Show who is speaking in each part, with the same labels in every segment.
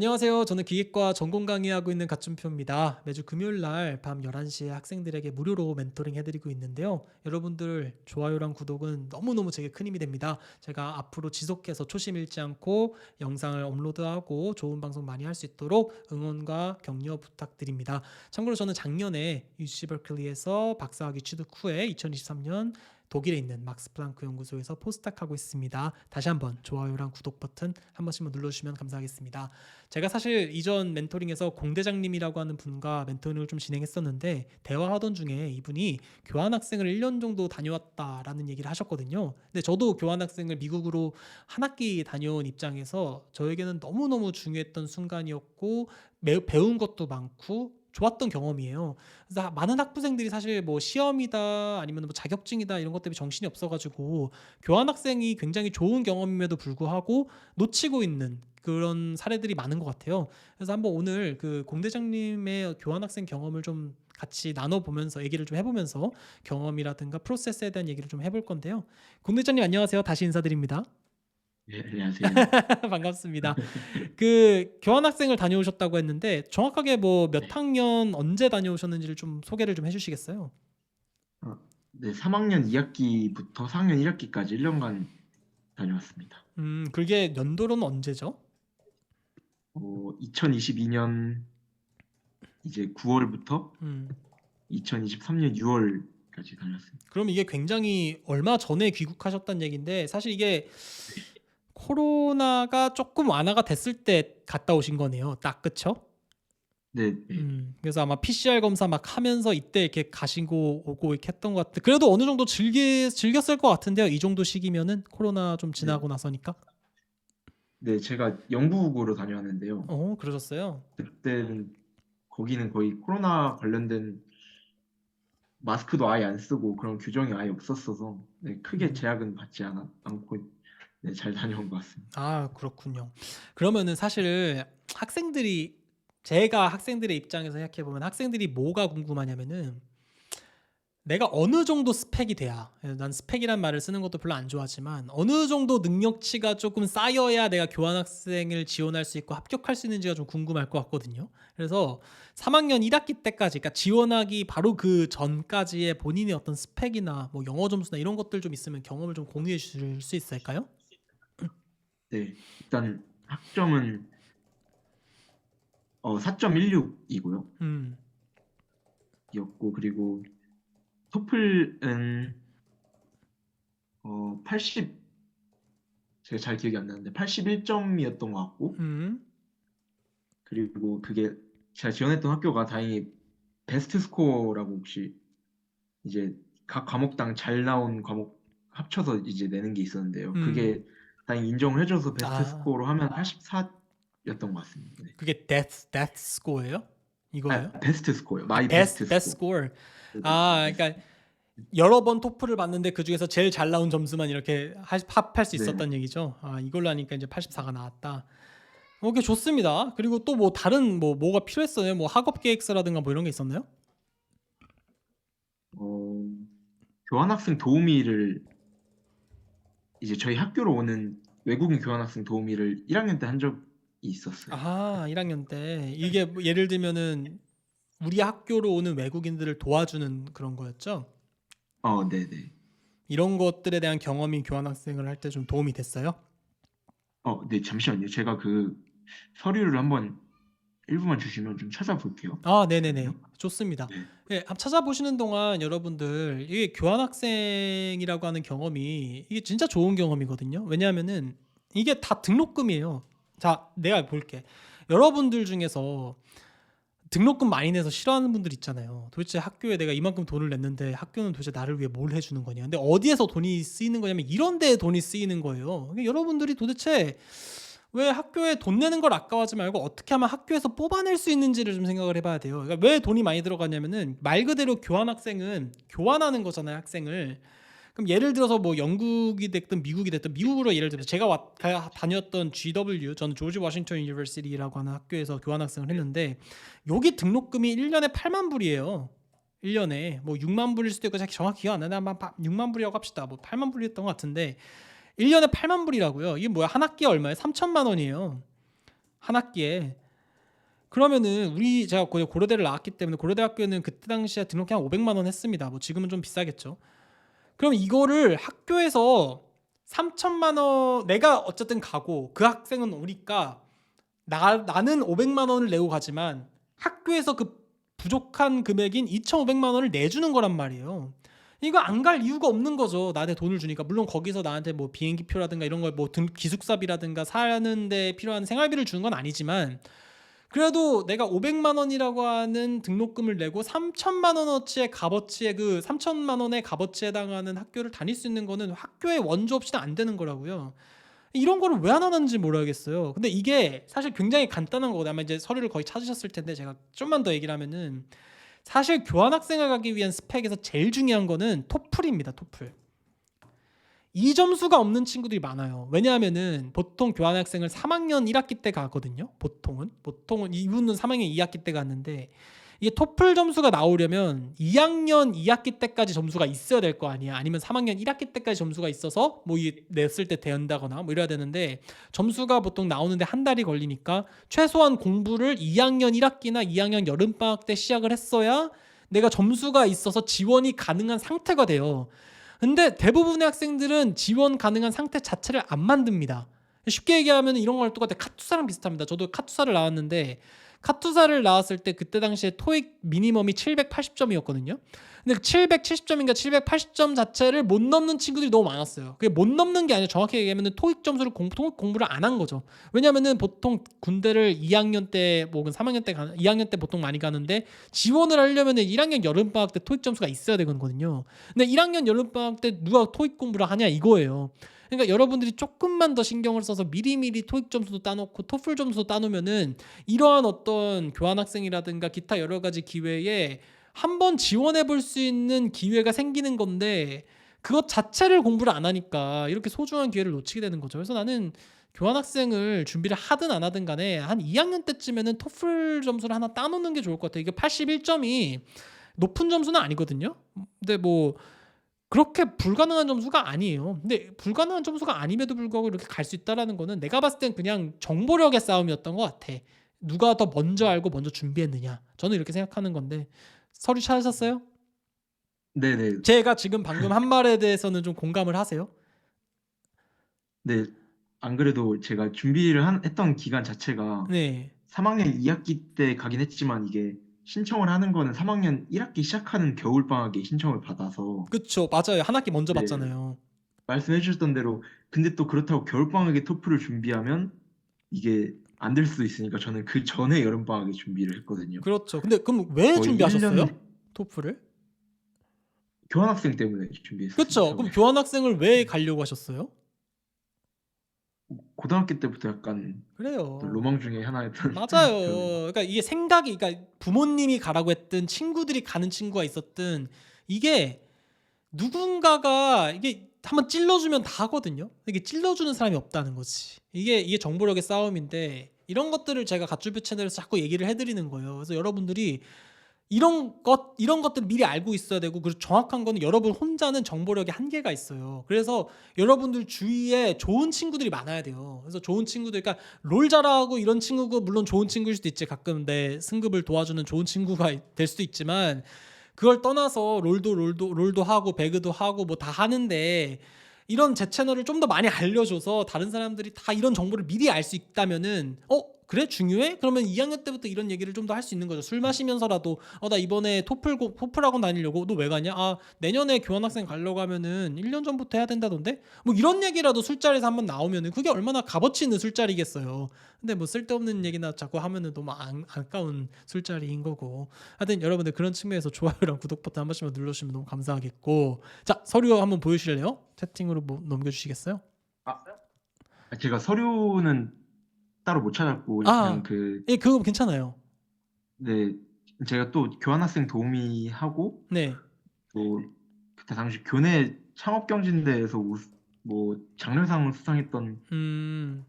Speaker 1: 안녕하세요. 저는 기계과 전공 강의하고 있는 갓준표입니다. 매주 금요일 날 밤 11시에 학생들에게 무료로 멘토링 해드리고 있는데요. 여러분들 좋아요랑 구독은 너무너무 제게 큰 힘이 됩니다. 제가 앞으로 지속해서 초심 잃지 않고 영상을 업로드하고 좋은 방송 많이 할 수 있도록 응원과 격려 부탁드립니다. 참고로 저는 작년에 UC 버클리에서 박사학위 취득 후에 2023년 독일에 있는 막스 플랑크 연구소에서 포스닥하고 있습니다. 다시 한번 좋아요랑 구독 버튼 한 번씩만 눌러주시면 감사하겠습니다. 제가 사실 이전 멘토링에서 공대장님이라고 하는 분과 멘토링을 좀 진행했었는데 대화하던 중에 이분이 교환학생을 1년 정도 다녀왔다라는 얘기를 하셨거든요. 근데 저도 교환학생을 미국으로 한 학기 다녀온 입장에서 저에게는 너무너무 중요했던 순간이었고 배운 것도 많고 좋았던 경험이에요. 그래서 많은 학부생들이 사실 뭐 시험이다 아니면 뭐 자격증이다 이런 것 때문에 정신이 없어가지고 교환학생이 굉장히 좋은 경험임에도 불구하고 놓치고 있는 그런 사례들이 많은 것 같아요. 그래서 한번 오늘 그 공대장님의 교환학생 경험을 좀 같이 나눠보면서 얘기를 좀 해보면서 경험이라든가 프로세스에 대한 얘기를 좀 해볼 건데요. 공대장님 안녕하세요. 다시 인사드립니다.
Speaker 2: 네, 안녕하세요.
Speaker 1: 반갑습니다. 그 교환학생을 다녀오셨다고 했는데 정확하게 뭐 몇
Speaker 2: 네.
Speaker 1: 학년 언제 다녀오셨는지를 좀 소개를 좀 해주시겠어요?
Speaker 2: 네, 3학년 2학기부터 4학년 1학기까지 1년간 다녀왔습니다.
Speaker 1: 그게 연도로는 언제죠?
Speaker 2: 2022년 이제 9월부터
Speaker 1: 음,
Speaker 2: 2023년 6월까지 다녔습니다.
Speaker 1: 그럼 이게 굉장히 얼마 전에 귀국하셨다는 얘기인데 사실 이게
Speaker 2: 네,
Speaker 1: 코로나가 조금 완화가 됐을 때 갔다 오신 거네요. 딱 그쵸?
Speaker 2: 네, 네.
Speaker 1: 그래서 아마 PCR 검사 막 하면서 이때 이렇게 가시고 오고 이렇게 했던 것 같아. 그래도 어느 정도 즐겼을 것 같은데요. 이 정도 시기면은 코로나 좀
Speaker 2: 네,
Speaker 1: 지나고 나서니까.
Speaker 2: 네, 제가 영국으로 다녀왔는데요.
Speaker 1: 그러셨어요?
Speaker 2: 그때는 거기는 거의 코로나 관련된 마스크도 아예 안 쓰고 그런 규정이 아예 없었어서 네, 크게
Speaker 1: 음.
Speaker 2: 제약은 받지 않고 네, 잘 다녀온 것 같습니다.
Speaker 1: 아, 그렇군요. 그러면은 사실 학생들이 제가 학생들의 입장에서 생각해 보면 학생들이 뭐가 궁금하냐면은 내가 어느 정도 스펙이 돼야 난 스펙이란 말을 쓰는 것도 별로 안 좋아하지만 어느 정도 능력치가 조금 쌓여야 내가 교환학생을 지원할 수 있고 합격할 수 있는지가 좀 궁금할 것 같거든요. 그래서 3학년 1학기 때까지 그러니까 지원하기 바로 그 전까지의 본인의 어떤 스펙이나 뭐 영어 점수나 이런 것들 좀 있으면 경험을 좀 공유해 주실 수 있을까요?
Speaker 2: 네, 일단 학점은 4.16이고요.
Speaker 1: 음.
Speaker 2: 이었고 그리고 토플은 80 제가 잘 기억이 안 나는데 81점이었던 것 같고
Speaker 1: 음.
Speaker 2: 그리고 그게 제가 지원했던 학교가 다행히 베스트 스코어라고 혹시 이제 각 과목당 잘 나온 과목 합쳐서 이제 내는 게 있었는데요.
Speaker 1: 음.
Speaker 2: 그게 다행히 인정을 해줘서 베스트
Speaker 1: 아,
Speaker 2: 스코어로 하면 84였던 것 같습니다. 네.
Speaker 1: 그게 death score예요? 이거예요?
Speaker 2: 베스트 스코어요.
Speaker 1: 아,
Speaker 2: 마이 베스트
Speaker 1: best
Speaker 2: 스코어.
Speaker 1: score.
Speaker 2: 네, 네,
Speaker 1: 아,
Speaker 2: 베스트.
Speaker 1: 그러니까 여러 번 토플을 봤는데 그 중에서 제일 잘 나온 점수만 이렇게 합할 수
Speaker 2: 네.
Speaker 1: 있었다는 얘기죠. 아, 이걸로 하니까 이제 84가 나왔다. 오케이, 좋습니다. 그리고 또 뭐 다른 뭐가 필요했어요? 뭐 학업 계획서라든가 뭐 이런 게 있었나요?
Speaker 2: 어, 교환학생 도우미를 이제 저희 학교로 오는 외국인 교환학생 도우미를 1학년 때 한 적이 있었어요.
Speaker 1: 아, 1학년 때 이게 뭐 예를 들면은 우리 학교로 오는 외국인들을 도와주는 그런 거였죠?
Speaker 2: 네네.
Speaker 1: 이런 것들에 대한 경험이 교환학생을 할 때 좀 도움이 됐어요?
Speaker 2: 네, 잠시만요. 제가 그 서류를 한번 일부만 주시면 좀 찾아볼게요.
Speaker 1: 아, 네네네.
Speaker 2: 잠시만요.
Speaker 1: 좋습니다.
Speaker 2: 네,
Speaker 1: 예, 한번 찾아보시는 동안 여러분들 이게 교환학생이라고 하는 경험이 이게 진짜 좋은 경험이거든요. 왜냐하면은 이게 다 등록금이에요. 자, 내가 볼게. 여러분들 중에서 등록금 많이 내서 싫어하는 분들 있잖아요. 도대체 학교에 내가 이만큼 돈을 냈는데 학교는 도대체 나를 위해 뭘 해주는 거냐. 근데 어디에서 돈이 쓰이는 거냐면 이런 데에 돈이 쓰이는 거예요. 그러니까 여러분들이 도대체 왜 학교에 돈 내는 걸 아까워하지 말고 어떻게 하면 학교에서 뽑아낼 수 있는지를 좀 생각을 해봐야 돼요. 그러니까 왜 돈이 많이 들어가냐면은 말 그대로 교환학생은 교환하는 거잖아요, 학생을. 그럼 예를 들어서 뭐 영국이 됐든 미국이 됐든 미국으로 예를 들어서 제가 다녔던 GW 저는 조지 워싱턴 유니버시티라고 하는 학교에서 교환학생을 했는데 여기 등록금이 1년에 8만 불이에요. 1년에 뭐 6만 불일 수도 있고 정확히 기억 안 나는데 아마 6만 불이라고 합시다. 뭐 8만 불이었던 것 같은데 1년에 8만 불이라고요. 이게 뭐야? 한 학기에 얼마예요? 3천만 원이에요. 한 학기에. 그러면은 제가 고려대를 나왔기 때문에 고려대 학교는 그때 당시에 등록금 한 500만 원 했습니다. 뭐 지금은 좀 비싸겠죠. 그럼 이거를 학교에서 3천만 원 내가 어쨌든 가고 그 학생은 오니까 나는 500만 원을 내고 가지만 학교에서 그 부족한 금액인 2,500만 원을 내주는 거란 말이에요. 이거 안 갈 이유가 없는 거죠. 나한테 돈을 주니까. 물론 거기서 나한테 뭐 비행기표라든가 이런 걸 뭐 기숙사비라든가 사는데 필요한 생활비를 주는 건 아니지만 그래도 내가 500만 원이라고 하는 등록금을 내고 3천만 원어치의 값어치의 그 3천만 원의 값어치에 해당하는 학교를 다닐 수 있는 거는 학교의 원조 없이는 안 되는 거라고요. 이런 거를 왜 안 하는지 모르겠어요. 근데 이게 사실 굉장히 간단한 거거든요. 아마 이제 서류를 거의 찾으셨을 텐데 제가 좀만 더 얘기를 하면은 사실 교환학생을 가기 위한 스펙에서 제일 중요한 거는 토플입니다. 토플. 이 점수가 없는 친구들이 많아요. 왜냐하면은 보통 교환학생을 3학년 1학기 때 가거든요. 보통은 이분은 3학년 2학기 때 갔는데 이게 토플 점수가 나오려면 2학년 2학기 때까지 점수가 있어야 될 거 아니야. 아니면 3학년 1학기 때까지 점수가 있어서 뭐 이 냈을 때 된다거나 뭐 이래야 되는데 점수가 보통 나오는데 한 달이 걸리니까 최소한 공부를 2학년 1학기나 2학년 여름방학 때 시작을 했어야 내가 점수가 있어서 지원이 가능한 상태가 돼요. 근데 대부분의 학생들은 지원 가능한 상태 자체를 안 만듭니다. 쉽게 얘기하면 이런 거랑 똑같아. 카투사랑 비슷합니다. 저도 카투사를 나왔는데 카투사를 나왔을 때 그때 당시에 토익 미니멈이 780점이었거든요. 근데 770점인가 780점 자체를 못 넘는 친구들이 너무 많았어요. 그게 못 넘는 게 아니라 정확히 얘기하면 토익 점수를 토익 공부를 안 한 거죠. 왜냐면은 보통 군대를 2학년 때 혹은 3학년 때 2학년 때 보통 많이 가는데 지원을 하려면은 1학년 여름 방학 때 토익 점수가 있어야 되거든요. 근데 1학년 여름 방학 때 누가 토익 공부를 하냐 이거예요. 그러니까 여러분들이 조금만 더 신경을 써서 미리미리 토익 점수도 따놓고 토플 점수도 따놓으면은 이러한 어떤 교환학생이라든가 기타 여러 가지 기회에 한번 지원해 볼 수 있는 기회가 생기는 건데 그것 자체를 공부를 안 하니까 이렇게 소중한 기회를 놓치게 되는 거죠. 그래서 나는 교환학생을 준비를 하든 안 하든 간에 한 2학년 때쯤에는 토플 점수를 하나 따놓는 게 좋을 것 같아요. 이게 81점이 높은 점수는 아니거든요. 근데 뭐 그렇게 불가능한 점수가 아니에요. 근데 불가능한 점수가 아님에도 불구하고 이렇게 갈 수 있다라는 거는 내가 봤을 땐 그냥 정보력의 싸움이었던 것 같아. 누가 더 먼저 알고 먼저 준비했느냐. 저는 이렇게 생각하는 건데 서류 찾으셨어요?
Speaker 2: 네네.
Speaker 1: 제가 지금 방금 한 말에 대해서는 좀 공감을 하세요?
Speaker 2: 네. 안 그래도 제가 준비를 했던 기간 자체가
Speaker 1: 네.
Speaker 2: 3학년 2학기 때 가긴 했지만 이게 신청을 하는 거는 3학년 1학기 시작하는 겨울방학에 신청을 받아서
Speaker 1: 그쵸. 맞아요. 한 학기 먼저
Speaker 2: 네,
Speaker 1: 봤잖아요.
Speaker 2: 말씀해 주셨던 대로 근데 또 그렇다고 겨울방학에 토플을 준비하면 이게 안 될 수도 있으니까 저는 그 전에 여름방학에 준비를 했거든요.
Speaker 1: 그렇죠. 근데 그럼 왜
Speaker 2: 거의
Speaker 1: 준비하셨어요?
Speaker 2: 1년
Speaker 1: 토플을?
Speaker 2: 교환학생 때문에
Speaker 1: 그쵸.
Speaker 2: 준비했었습니다.
Speaker 1: 그럼 교환학생을 왜 가려고 하셨어요?
Speaker 2: 고등학교 때부터 약간 어떤
Speaker 1: 그래요.
Speaker 2: 로망 중에 하나였던 그런
Speaker 1: 맞아요. 그러니까 이게 생각이 그러니까 부모님이 가라고 했든 친구들이 가는 친구가 있었든 이게 누군가가 이게 한번 찔러주면 다 하거든요. 이게 찔러주는 사람이 없다는 거지. 이게 정보력의 싸움인데 이런 것들을 제가 가츠뷰 채널에서 자꾸 얘기를 해드리는 거예요. 그래서 여러분들이 이런 것들을 미리 알고 있어야 되고 그리고 정확한 거는 여러분 혼자는 정보력의 한계가 있어요. 그래서 여러분들 주위에 좋은 친구들이 많아야 돼요. 그래서 좋은 친구들, 그러니까 롤 잘하고 이런 친구가 물론 좋은 친구일 수도 있지. 가끔 내 승급을 도와주는 좋은 친구가 될 수도 있지만 그걸 떠나서 롤도 하고 배그도 하고 뭐 다 하는데 이런 제 채널을 좀 더 많이 알려줘서 다른 사람들이 다 이런 정보를 미리 알 수 있다면은 그래 중요해? 그러면 2학년 때부터 이런 얘기를 좀 더 할 수 있는 거죠. 술 마시면서라도 나 이번에 토플 학원 다니려고 너 왜 가냐? 내년에 교환학생 가려고 하면은 1년 전부터 해야 된다던데? 뭐 이런 얘기라도 술자리에서 한번 나오면은 그게 얼마나 값어치 있는 술자리겠어요. 근데 뭐 쓸데없는 얘기나 자꾸 하면은 너무 아까운 술자리인 거고. 하여튼 여러분들 그런 측면에서 좋아요랑 구독 버튼 한 번씩만 눌러주시면 너무 감사하겠고. 자, 서류 한번 보여주실래요? 채팅으로 뭐 넘겨주시겠어요?
Speaker 2: 아, 제가 서류는 따로 못 찾았고 그냥
Speaker 1: 예, 그거 괜찮아요.
Speaker 2: 네, 제가 또 교환학생 도우미하고
Speaker 1: 네.
Speaker 2: 또 그때 당시 교내 창업경진대회에서 뭐 장려상 수상했던
Speaker 1: 음,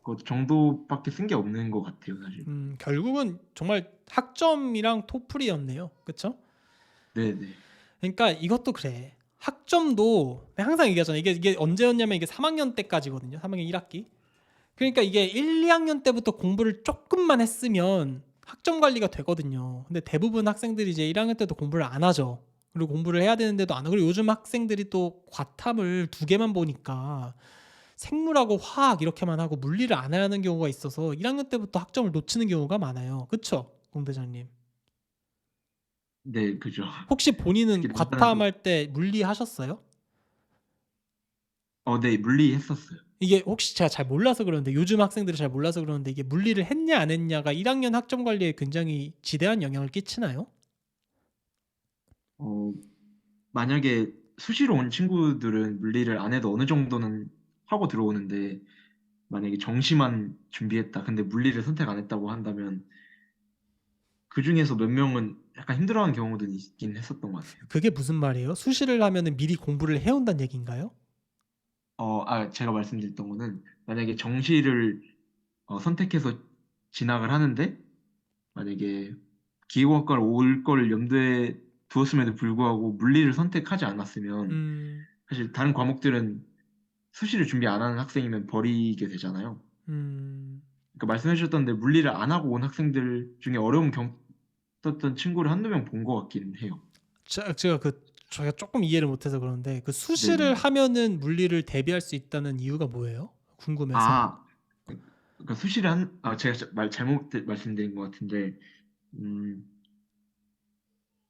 Speaker 2: 것 정도밖에 쓴 게 없는 것 같아요, 사실.
Speaker 1: 결국은 정말 학점이랑 토플이었네요. 그쵸?
Speaker 2: 네네.
Speaker 1: 그러니까 이것도 그래. 학점도 항상 얘기하잖아요. 이게 언제였냐면 이게 3학년 때까지거든요. 3학년 1학기. 그러니까 이게 1, 2학년 때부터 공부를 조금만 했으면 학점 관리가 되거든요. 근데 대부분 학생들이 이제 1학년 때도 공부를 안 하죠. 그리고 공부를 해야 되는데도 안 하고, 그리고 요즘 학생들이 또 과탐을 2개만 보니까 생물하고 화학 이렇게만 하고 물리를 안 하는 경우가 있어서 1학년 때부터 학점을 놓치는 경우가 많아요. 그쵸? 공대장님.
Speaker 2: 네, 그죠.
Speaker 1: 혹시 본인은
Speaker 2: 특히 남자는
Speaker 1: 과탐할 때 물리 하셨어요?
Speaker 2: 네, 물리 했었어요.
Speaker 1: 이게 혹시 제가 잘 몰라서 그러는데, 요즘 학생들이 잘 몰라서 그러는데, 이게 물리를 했냐 안 했냐가 1학년 학점 관리에 굉장히 지대한 영향을 끼치나요?
Speaker 2: 어, 만약에 수시로 온 친구들은 물리를 안 해도 어느 정도는 하고 들어오는데, 만약에 정시만 준비했다. 근데 물리를 선택 안 했다고 한다면 그 중에서 몇 명은 약간 힘들어하는 경우도 있긴 했었던 것 같아요.
Speaker 1: 그게 무슨 말이에요? 수시를 하면은 미리 공부를 해온다는 얘기인가요?
Speaker 2: 제가 말씀드렸던 거는 만약에 정시를 선택해서 진학을 하는데 만약에 기계공학과를 올 거를 염두에 두었음에도 불구하고 물리를 선택하지 않았으면
Speaker 1: 음,
Speaker 2: 사실 다른 과목들은 수시를 준비 안 하는 학생이면 버리게 되잖아요.
Speaker 1: 음.
Speaker 2: 그러니까 말씀해 주셨던데 물리를 안 하고 온 학생들 중에 어려움 겪었던 친구를 한두 명 본 것 같긴 해요.
Speaker 1: 제가 조금 이해를 못해서 그러는데, 그 수시를
Speaker 2: 네네.
Speaker 1: 하면은 물리를 대비할 수 있다는 이유가 뭐예요? 궁금해서.
Speaker 2: 아, 그러니까 제가 잘못 말씀드린 것 같은데, 음,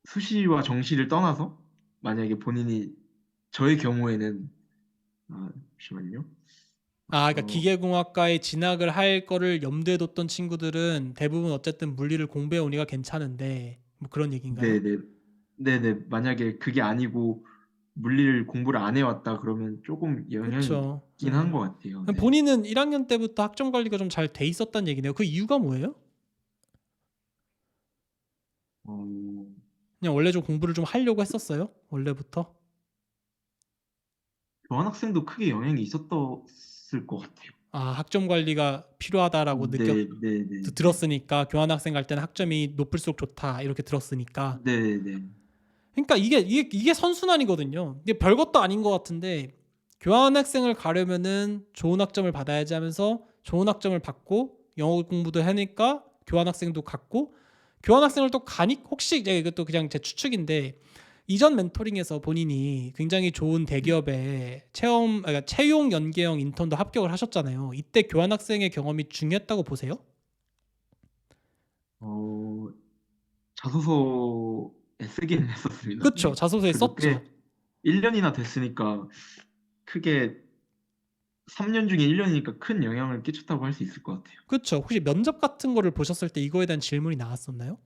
Speaker 2: 수시와 정시를 떠나서 만약에 본인이 저의 경우에는 잠시만요.
Speaker 1: 그러니까
Speaker 2: 어,
Speaker 1: 기계공학과에 진학을 할 거를 염두에 뒀던 친구들은 대부분 어쨌든 물리를 공부해 오니까 괜찮은데, 뭐 그런 얘기인가요?
Speaker 2: 네네, 네네. 만약에 그게 아니고 물리를 공부를 안 해왔다 그러면 조금 영향이
Speaker 1: 그쵸.
Speaker 2: 있긴 한 것 같아요. 네.
Speaker 1: 본인은 1학년 때부터 학점 관리가 좀 잘 돼 있었다는 얘기네요. 그 이유가 뭐예요?
Speaker 2: 어,
Speaker 1: 그냥 원래 좀 공부를 좀 하려고 했었어요? 원래부터?
Speaker 2: 교환학생도 크게 영향이 있었을 것 같아요.
Speaker 1: 학점 관리가 필요하다라고
Speaker 2: 네, 네, 네, 네.
Speaker 1: 들었으니까, 교환학생 갈 때는 학점이 높을수록 좋다 이렇게 들었으니까.
Speaker 2: 네, 네.
Speaker 1: 그러니까 이게 선순환이거든요. 이게 별것도 아닌 것 같은데, 교환학생을 가려면은 좋은 학점을 받아야지 하면서 좋은 학점을 받고 영어 공부도 하니까 교환학생도 갔고, 교환학생을 또 가니, 혹시 이것도 그냥 제 추측인데, 이전 멘토링에서 본인이 굉장히 좋은 대기업에 그러니까 채용 연계형 인턴도 합격을 하셨잖아요. 이때 교환학생의 경험이 중요했다고 보세요?
Speaker 2: 어, 자소서에 쓰기는 했었습니다.
Speaker 1: 그쵸?
Speaker 2: 네.
Speaker 1: 자소서에
Speaker 2: 그래도
Speaker 1: 썼죠.
Speaker 2: 꽤 1년이나 됐으니까 크게 3년 중에 1년이니까 큰 영향을 끼쳤다고 할 수 있을 것 같아요.
Speaker 1: 그쵸? 혹시 면접 같은 거를 보셨을 때 이거에 대한 질문이 나왔었나요?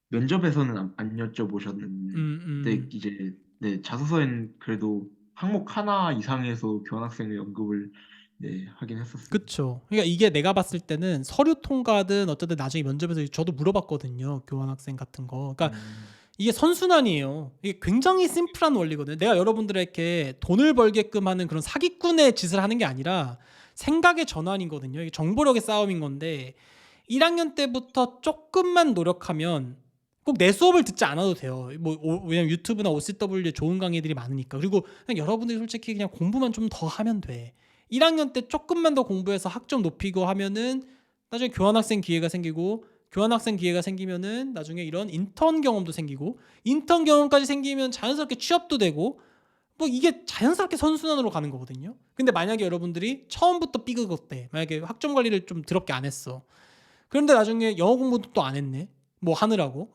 Speaker 2: 면접에서는 안 여쭤보셨는데
Speaker 1: 음, 음.
Speaker 2: 이제 네, 자소서엔 그래도 항목 하나 이상에서 교환학생의 언급을 네, 하긴 했었습니다.
Speaker 1: 그쵸. 그러니까 이게 내가 봤을 때는 서류 통과든 어쨌든 나중에 면접에서 저도 물어봤거든요. 교환학생 같은 거. 그러니까
Speaker 2: 음,
Speaker 1: 이게 선순환이에요. 이게 굉장히 심플한 원리거든요. 내가 여러분들에게 돈을 벌게끔 하는 그런 사기꾼의 짓을 하는 게 아니라 생각의 전환이거든요. 이게 정보력의 싸움인 건데, 1학년 때부터 조금만 노력하면 꼭 내 수업을 듣지 않아도 돼요. 왜냐면 유튜브나 OCW에 좋은 강의들이 많으니까. 그리고 그냥 여러분들이 솔직히 그냥 공부만 좀 더 하면 돼. 1학년 때 조금만 더 공부해서 학점 높이고 하면은 나중에 교환학생 기회가 생기고, 교환학생 기회가 생기면은 나중에 이런 인턴 경험도 생기고, 인턴 경험까지 생기면 자연스럽게 취업도 되고, 뭐 이게 자연스럽게 선순환으로 가는 거거든요. 근데 만약에 여러분들이 처음부터 삐그었대. 만약에 학점 관리를 좀 더럽게 안 했어. 그런데 나중에 영어 공부도 또 안 했네. 뭐 하느라고.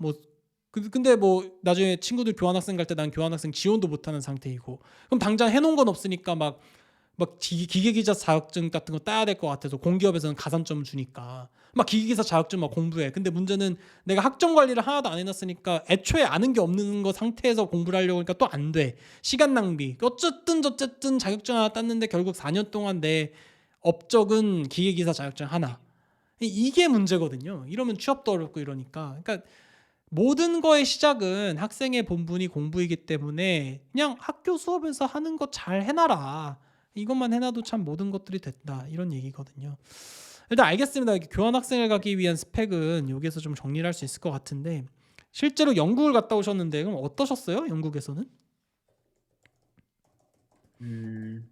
Speaker 1: 근데 뭐 나중에 친구들 교환학생 갈 때 난 교환학생 지원도 못 하는 상태이고. 그럼 당장 해놓은 건 없으니까 막 기계기사 자격증 같은 거 따야 될 것 같아서 공기업에서는 가산점 주니까 막 기계기사 자격증 막 공부해. 근데 문제는 내가 학점 관리를 하나도 안 해놨으니까 애초에 아는 게 없는 거 상태에서 공부를 하려고 하니까 또 안 돼. 시간 낭비. 어쨌든 자격증 하나 땄는데 결국 4년 동안 내 업적은 기계기사 자격증 하나. 이게 문제거든요. 이러면 취업도 어렵고 이러니까. 그러니까 모든 거의 시작은 학생의 본분이 공부이기 때문에 그냥 학교 수업에서 하는 거 잘 해놔라. 이것만 해놔도 참 모든 것들이 됐다. 이런 얘기거든요. 일단 알겠습니다. 교환 학생을 가기 위한 스펙은 여기서 좀 정리를 할 수 있을 것 같은데, 실제로 영국을 갔다 오셨는데 그럼 어떠셨어요? 영국에서는?
Speaker 2: 음,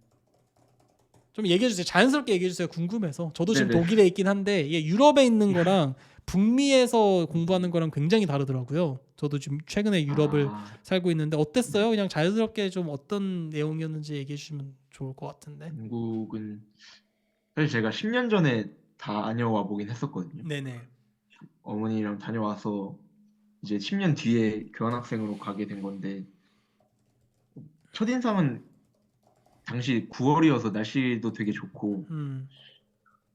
Speaker 1: 좀 얘기해 주세요. 자연스럽게 얘기해 주세요. 궁금해서. 저도 지금
Speaker 2: 네네.
Speaker 1: 독일에 있긴 한데 이게 유럽에 있는 거랑 북미에서 공부하는 거랑 굉장히 다르더라고요. 저도 지금 최근에 유럽을
Speaker 2: 아,
Speaker 1: 살고 있는데
Speaker 2: 네.
Speaker 1: 어땠어요? 그냥 자연스럽게 좀 어떤 내용이었는지 얘기해 주시면 좋을 것 같은데.
Speaker 2: 영국은 사실 제가 10년 전에 다녀와 보긴 했었거든요.
Speaker 1: 네네.
Speaker 2: 어머니랑 다녀와서 이제 10년 뒤에 교환학생으로 가게 된 건데 첫인상은 당시 9월이어서 날씨도 되게 좋고
Speaker 1: 음,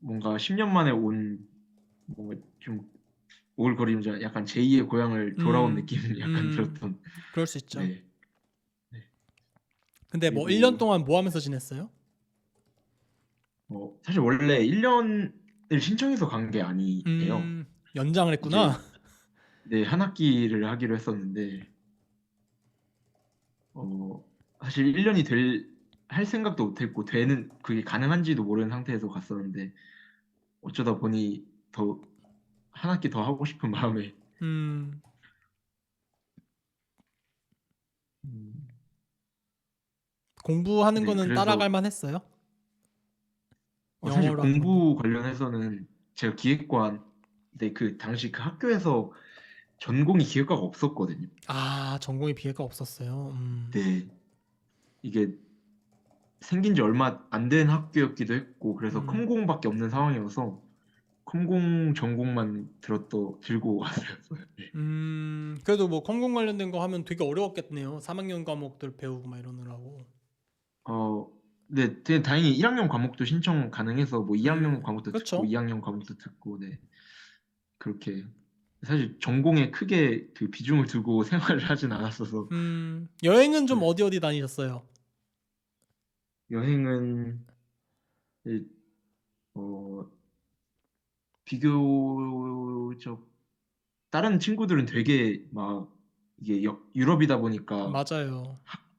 Speaker 2: 뭔가 10년 만에 온 뭔가 좀 오글거리면서 약간 제2의 고향을 돌아온
Speaker 1: 음,
Speaker 2: 느낌이 약간
Speaker 1: 음,
Speaker 2: 들었던.
Speaker 1: 그럴 수 있죠.
Speaker 2: 네. 네.
Speaker 1: 근데 뭐 1년
Speaker 2: 그리고
Speaker 1: 동안 뭐 하면서 지냈어요?
Speaker 2: 사실 원래 1년을 신청해서 간 게 아니에요.
Speaker 1: 연장을
Speaker 2: 이제
Speaker 1: 했구나.
Speaker 2: 네, 한 학기를 하기로 했었는데 어, 사실 1년이 할 생각도 못 했고 되는 그게 가능한지도 모르는 상태에서 갔었는데 어쩌다 보니 더 한 학기 더 하고 싶은 마음에
Speaker 1: 음,
Speaker 2: 음,
Speaker 1: 공부하는
Speaker 2: 네,
Speaker 1: 거는
Speaker 2: 그래서
Speaker 1: 따라갈 만했어요?
Speaker 2: 사실
Speaker 1: 영어로 하는 건데.
Speaker 2: 공부 관련해서는 제가 기획과인데 그 당시 그 학교에서 전공이 기획과가 없었거든요.
Speaker 1: 아, 전공이 비회가 없었어요.
Speaker 2: 네, 이게 생긴 지 얼마 안 된 학교였기도 했고 그래서
Speaker 1: 음,
Speaker 2: 컴공밖에 없는 상황이어서 컴공 전공만 들고 왔어요. 네.
Speaker 1: 그래도 뭐 컴공 관련된 거 하면 되게 어려웠겠네요. 3학년 과목들 배우고 막 이러느라고.
Speaker 2: 어, 네, 되게 다행히 1학년 과목도 신청 가능해서 뭐 2학년 과목도 듣고
Speaker 1: 그렇죠.
Speaker 2: 2학년 과목도 듣고 네, 그렇게 사실 전공에 크게 그 비중을 두고 생활을 하진 않았어서
Speaker 1: 여행은 좀
Speaker 2: 네.
Speaker 1: 어디 어디 다니셨어요?
Speaker 2: 여행은 이- 어, 비교적 다른 친구들은 되게 막 이게 유럽이다 보니까
Speaker 1: 맞아요.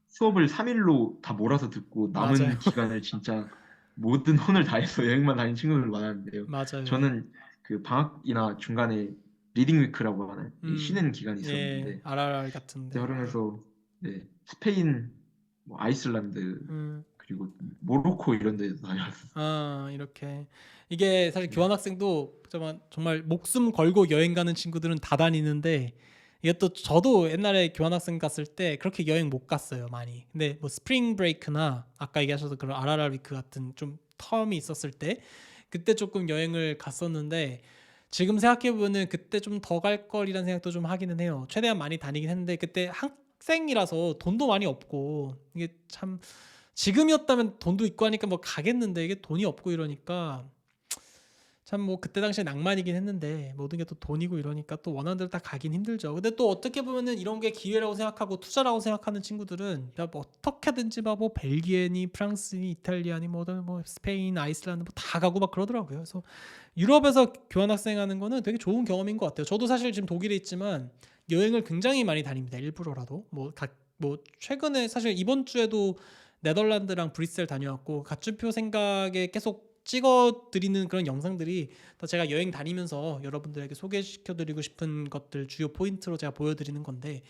Speaker 2: 수업을 3일로 다 몰아서 듣고
Speaker 1: 맞아요.
Speaker 2: 남은 기간을 진짜 모든 혼을 다해서 여행만 다닌 친구들 많았는데요.
Speaker 1: 맞아요.
Speaker 2: 저는 그 방학이나 중간에 리딩 위크라고 하는 이
Speaker 1: 음,
Speaker 2: 쉬는 기간이
Speaker 1: 예,
Speaker 2: 있었는데
Speaker 1: RRR
Speaker 2: 그때
Speaker 1: 같은데.
Speaker 2: 활용해서 네, 스페인, 뭐 아이슬란드
Speaker 1: 음,
Speaker 2: 그리고 모로코 이런 데 다녀왔어요.
Speaker 1: 아, 이렇게. 이게 사실
Speaker 2: 네.
Speaker 1: 교환학생도 정말 목숨 걸고 여행 가는 친구들은 다 다니는데 이게 또 저도 옛날에 교환학생 갔을 때 그렇게 여행 못 갔어요, 많이. 근데 뭐 스프링 브레이크나 아까 얘기하셔서 그런 RRR 위크 같은 좀 텀이 있었을 때 그때 조금 여행을 갔었는데 지금 생각해 보면은 그때 좀 더 갈 걸이라는 생각도 좀 하기는 해요. 최대한 많이 다니긴 했는데 그때 학생이라서 돈도 많이 없고 이게 참 지금이었다면 돈도 있고 하니까 뭐 가겠는데 이게 돈이 없고 이러니까 참 뭐 그때 당시에 낭만이긴 했는데 모든 게 또 돈이고 이러니까 또 원하는 대로 다 가긴 힘들죠. 근데 또 어떻게 보면은 이런 게 기회라고 생각하고 투자라고 생각하는 친구들은 야뭐 어떻게든지 막 뭐 벨기에니 프랑스니 이탈리아니 뭐 스페인 아이슬란드 뭐 다 가고 막 그러더라고요. 그래서 유럽에서 교환학생 하는 거는 되게 좋은 경험인 것 같아요. 저도 사실 지금 독일에 있지만 여행을 굉장히 많이 다닙니다. 일부러라도 뭐 최근에 사실 이번 주에도 네덜란드랑 브뤼셀 다녀왔고 가츠표 생각에 계속 찍어드리는 그런 영상들이 더 제가 여행 다니면서 여러분들에게 소개시켜드리고 싶은 것들 주요 포인트로 제가 보여드리는 건데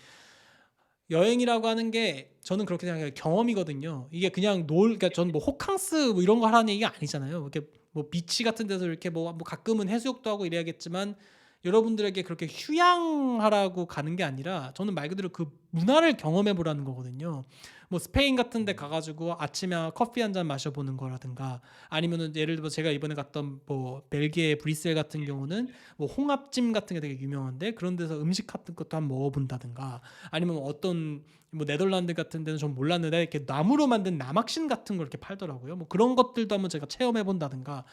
Speaker 1: 여행이라고 하는 게 저는 그렇게 생각해요. 경험이거든요. 이게 그냥 그러니까 저는 뭐 호캉스 뭐 이런 거 하라는 얘기가 아니잖아요. 이렇게 뭐 비치 같은 데서 이렇게 뭐 가끔은 해수욕도 하고 이래야겠지만 여러분들에게 그렇게 휴양하라고 가는 게 아니라 저는 말 그대로 그 문화를 경험해 보라는 거거든요. 뭐 스페인 같은 데 가가지고 아침에 커피 한 잔 마셔보는 거라든가 아니면은 예를 들어 제가 이번에 갔던 뭐 벨기에 브뤼셀 같은 경우는 뭐 홍합찜 같은 게 되게 유명한데 그런 데서 음식 같은 것도 한번 먹어본다든가 아니면 어떤 뭐 네덜란드 같은 데는 좀 몰랐는데 이렇게 나무로 만든 나막신 같은 걸 이렇게 팔더라고요. 뭐 그런 것들도 한번 제가 체험해 본다든가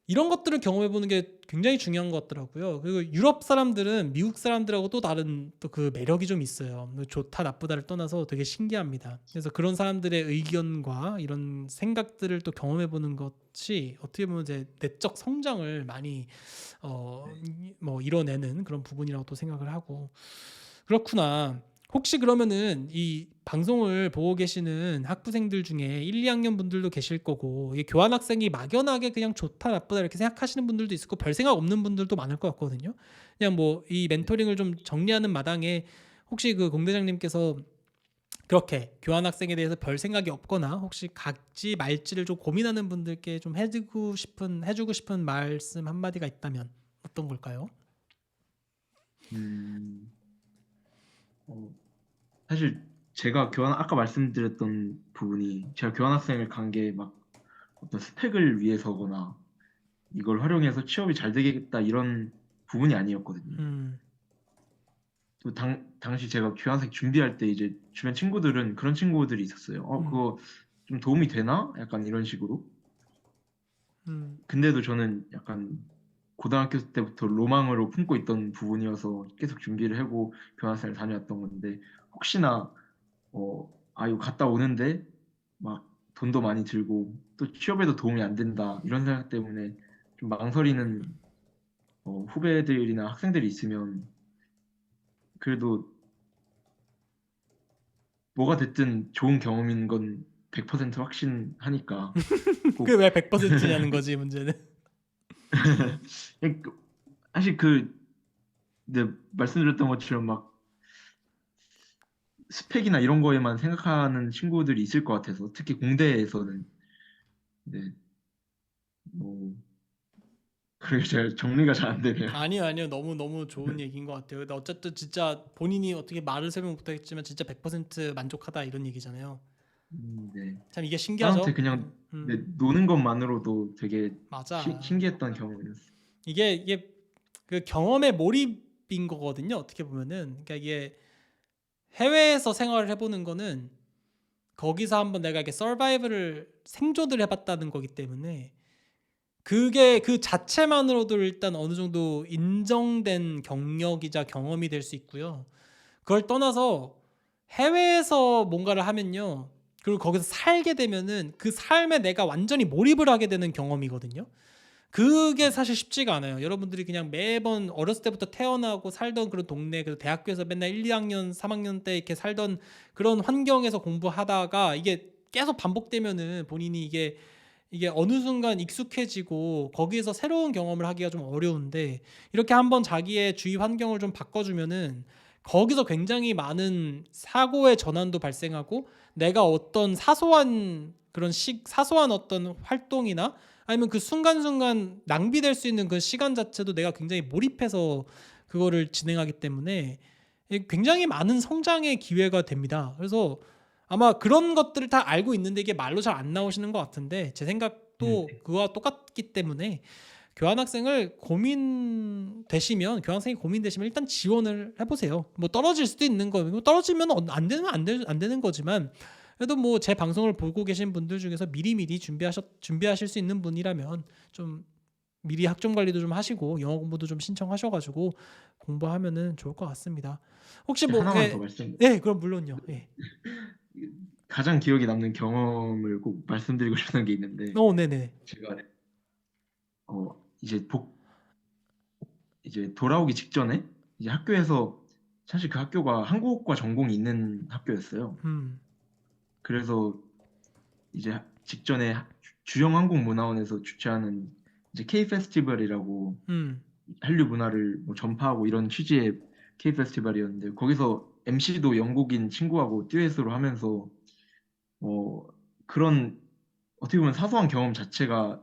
Speaker 1: 이런 것들을 경험해 보는 게 굉장히 중요한 것 같더라고요. 그리고 유럽 사람들은 미국 사람들하고 또 다른 또 그 매력이 좀 있어요. 뭐 좋다 나쁘다를 떠나서 되게 신기합니다. 그래서 그런 사람들의 의견과 이런 생각들을 또 경험해 보는 것이 어떻게 보면 이제 내적 성장을 많이
Speaker 2: 네.
Speaker 1: 뭐 이뤄내는 그런 부분이라고 또 생각을 하고 그렇구나. 혹시 그러면은 이 방송을 보고 계시는 학부생들 중에 1, 2학년 분들도 계실 거고 이 교환학생이 막연하게 그냥 좋다 나쁘다 이렇게 생각하시는 분들도 있을 거고 별 생각 없는 분들도 많을 것 같거든요. 그냥 뭐 이
Speaker 2: 네.
Speaker 1: 멘토링을 좀 정리하는 마당에 혹시 그 공대장님께서 그렇게 교환학생에 대해서 별 생각이 없거나 혹시 갈지 말지를 좀 고민하는 분들께 좀 해주고 싶은 말씀 한마디가 있다면 어떤 걸까요?
Speaker 2: 음, 어, 사실 제가 아까 말씀드렸던 부분이 제가 교환학생을 간 게 막 어떤 스펙을 위해서거나 이걸 활용해서 취업이 잘 되겠다 이런 부분이 아니었거든요.
Speaker 1: 음,
Speaker 2: 또 당시 제가 교환생 준비할 때 이제 주변 친구들은 그런 친구들이 있었어요.
Speaker 1: 음,
Speaker 2: 그거 좀 도움이 되나? 약간 이런 식으로.
Speaker 1: 음,
Speaker 2: 근데도 저는 약간 고등학교 때부터 로망으로 품고 있던 부분이어서 계속 준비를 하고 교환학생을 다녀왔던 건데 혹시나 이거 갔다 오는데 막 돈도 많이 들고 또 취업에도 도움이 안 된다 이런 생각 때문에 좀 망설이는 후배들이나 학생들이 있으면 그래도 뭐가 됐든 좋은 경험인 건 100% 확신하니까
Speaker 1: 그
Speaker 2: 꼭
Speaker 1: 왜 100%냐는 거지 문제는.
Speaker 2: 사실 네, 말씀드렸던 것처럼 막 스펙이나 이런 거에만 생각하는 친구들이 있을 것 같아서 특히 공대에서는 네, 뭐 그게 잘 정리가 잘 안 되네요.
Speaker 1: 아니요, 아니요. 너무 좋은 얘기인 것 같아요. 근데 어쨌든 진짜 본인이 어떻게 말을 설명 못하겠지만 진짜 100% 만족하다 이런 얘기잖아요.
Speaker 2: 네.
Speaker 1: 참 이게
Speaker 2: 하다못해
Speaker 1: 신기하죠.
Speaker 2: 그냥 네, 노는 것만으로도 되게
Speaker 1: 맞아.
Speaker 2: 신기했던 경험이었어요.
Speaker 1: 이게 그 경험의 몰입인 거거든요. 어떻게 보면은 그러니까 이게 해외에서 생활을 해보는 거는 거기서 한번 내가 이렇게 서바이벌을 생존을 해봤다는 거기 때문에 그게 그 자체만으로도 일단 어느 정도 인정된 경력이자 경험이 될 수 있고요. 그걸 떠나서 해외에서 뭔가를 하면요. 그리고 거기서 살게 되면은 그 삶에 내가 완전히 몰입을 하게 되는 경험이거든요. 그게 사실 쉽지가 않아요. 여러분들이 그냥 매번 어렸을 때부터 태어나고 살던 그런 동네, 그래서 대학교에서 맨날 1, 2학년, 3학년 때 이렇게 살던 그런 환경에서 공부하다가 이게 계속 반복되면은 본인이 이게 어느 순간 익숙해지고 거기에서 새로운 경험을 하기가 좀 어려운데 이렇게 한번 자기의 주위 환경을 좀 바꿔주면은 거기서 굉장히 많은 사고의 전환도 발생하고 내가 어떤 사소한 어떤 활동이나 아니면 그 순간순간 낭비될 수 있는 그 시간 자체도 내가 굉장히 몰입해서 그거를 진행하기 때문에 굉장히 많은 성장의 기회가 됩니다. 그래서 아마 그런 것들을 다 알고 있는데 이게 말로 잘 안 나오시는 것 같은데 제 생각도
Speaker 2: 네.
Speaker 1: 그와 똑같기 때문에 교환학생이 고민되시면 일단 지원을 해보세요. 뭐 떨어질 수도 있는 거고 떨어지면 안 되는 거지만 그래도 뭐 제 방송을 보고 계신 분들 중에서 미리미리 준비하실 수 있는 분이라면 좀 미리 학점 관리도 좀 하시고 영어 공부도 좀 신청하셔가지고 공부하면은 좋을 것 같습니다. 혹시
Speaker 2: 혹시
Speaker 1: 뭐
Speaker 2: 하나만 더 말씀
Speaker 1: 그럼 물론요. 예.
Speaker 2: 가장 기억에 남는 경험을 꼭 말씀드리고 싶은 게 있는데
Speaker 1: 네네.
Speaker 2: 제가 이제 이제 돌아오기 직전에 이제 학교에서 사실 그 학교가 한국어과 전공이 있는 학교였어요.
Speaker 1: 음,
Speaker 2: 그래서 이제 직전에 주영항공문화원에서 주최하는 이제 K 페스티벌이라고
Speaker 1: 음,
Speaker 2: 한류 문화를 뭐 전파하고 이런 취지의 K 페스티벌이었는데 거기서 MC도 영국인 친구하고 듀엣으로 하면서 어, 그런 어떻게 보면 사소한 경험 자체가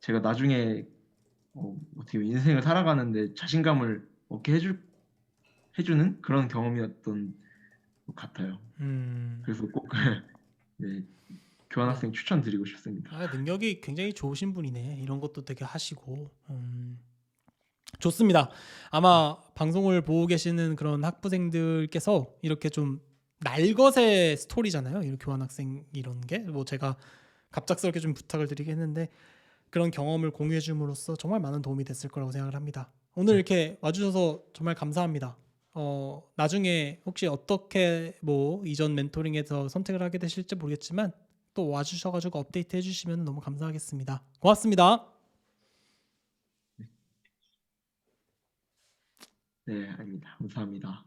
Speaker 2: 제가 나중에 어떻게 보면 인생을 살아가는데 자신감을 얻게 해주는 그런 경험이었던 것 같아요.
Speaker 1: 음.
Speaker 2: 그래서 꼭 네,
Speaker 1: 야,
Speaker 2: 교환학생 추천드리고 싶습니다.
Speaker 1: 능력이 굉장히 좋으신 분이네. 이런 것도 되게 하시고. 좋습니다. 아마 방송을 보고 계시는 그런 학부생들께서 이렇게 좀 날것의 스토리잖아요. 이런 교환학생 이런 게 뭐 제가 갑작스럽게 좀 부탁을 드리긴 했는데 그런 경험을 공유해 줌으로써 정말 많은 도움이 됐을 거라고 생각을 합니다. 오늘 이렇게 와주셔서 정말 감사합니다. 나중에 혹시 어떻게 뭐 이전 멘토링에서 선택을 하게 되실지 모르겠지만 또 와주셔가지고 업데이트 해주시면 너무 감사하겠습니다. 고맙습니다.
Speaker 2: 네, 아닙니다. 감사합니다.